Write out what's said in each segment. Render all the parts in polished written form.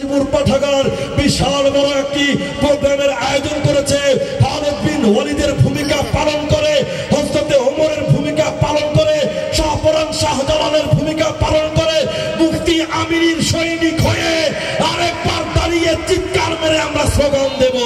পাঠাগার বিশাল বড় একটি প্রোগ্রামের আয়োজন করেছে। খালিদ বিন ওয়ালিদের ভূমিকা পালন করে, হযরত ওমরের ভূমিকা পালন করে, শাহপরান শাহজালালের ভূমিকা পালন করে, মুফতি আমিনীর সৈনিক হয়ে আরেকবার দাঁড়িয়ে চিৎকার মেরে আমরা স্লোগান দেব।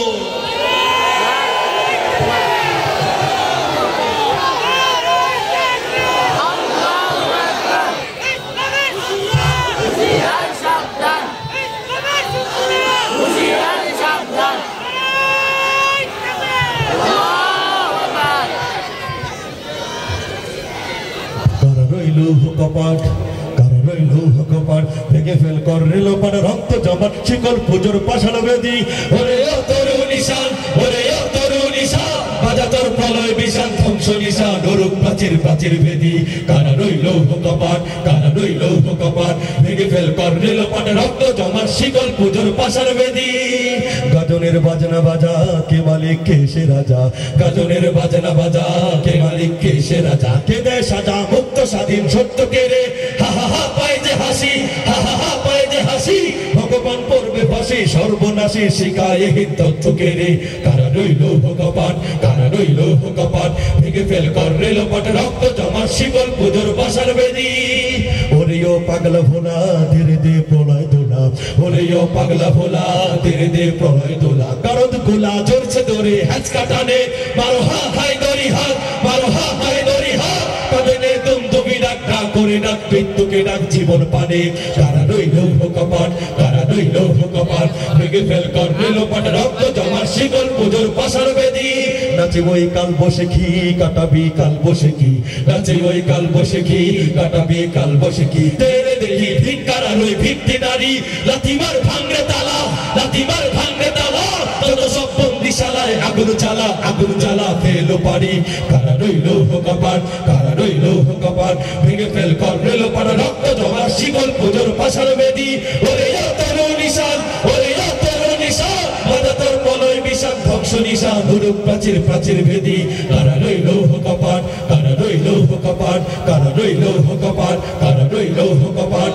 ভেঙে ফেল কর রেল পাড় রক্ত জমাট শিকল পুজোর পাশাল বেদি। ওরে ও তরু নিশান, ওরে ও তরু নিশান, বাজা তোর প্রলয় বিশান ধ্বংস নিশান, নরক প্রাচীর প্রাচীর বেদি। কারা রইল কপাট, কারা রইল কপাট, ভেঙে ফেল কর রেল পাড় রক্ত জমাট শিকল পুজোর পাশাল বেদি। গাজনের বাজনা বাজা, কে মালিক কে সে রাজা, গাজনের বাজনা বাজা, কে মালিক কে সে রাজা, কে দেয় সাজা মুক্ত স্বাধীন সত্য কে রে। হা হা হা পায় যে হাসি, হা হা হা পায় যে হাসি, ভগবান পড়বে ফাঁসি সর্বনাশী শিখায় হিন্দত্ব কে রে। কারা রইল কপাট, কারা রইল কপাট, ভেঙে ফেল কর রেল পাট রক্ত জমা শিকল পুজোর বাসার বেদি। ওরে ও পাগলা ভোলা ধীরে দে প্রলয় দোলা, ওরে ও পাগলা ভোলা ধীরে দে প্রলয় দোলা। কারণ গোলা জোরছে দৌড়ে হ্যাচ কাটানে, মারো হা হাই দড়ি হাত, মারো হা হাই দড়ি হাত, কাঁদে তুম তুমি ডাক ডাক করে ডাক মৃত্যুকে ডাক জীবন পানে। কারা রইল কপাট, কারা রইল কপাট, ভেঙে ফেল কর রেল পাট রক্ত জমা শিকল পুজোর পাশার বেদি। নাচে ওই কাল বসে কি কাটাবি কাল বসে কি, নাচে ওই কাল বসে কি কাটাবি কাল বসে কি। তেরে দেখি ভিক্ষার আলোয় ভিত্তি নারী, লাথিমার ভাঙরে তালা, লাথিমার ভাঙরে তালা, যত সব বন্দিশালায় আগুন জ্বালা, আগুন জ্বালা ফেলো পারি। কারা রইল কপাট, কারা রইল কপাট, ভেঙে ফেল কর রেল পাড়া রক্ত জমা শিকল পুজোর পাশার বেদি। ওরে ও তরু নিশান, ওরে ও তরু নিশান, বাজা তোর প্রলয় বিশান ধ্বংস নিশান, নুরুক প্রাচীর প্রাচীর বেদি। কারা রইল কপাট, কারা রইল কপাট, কারা রইল কপাট, কারা রইল কপাট।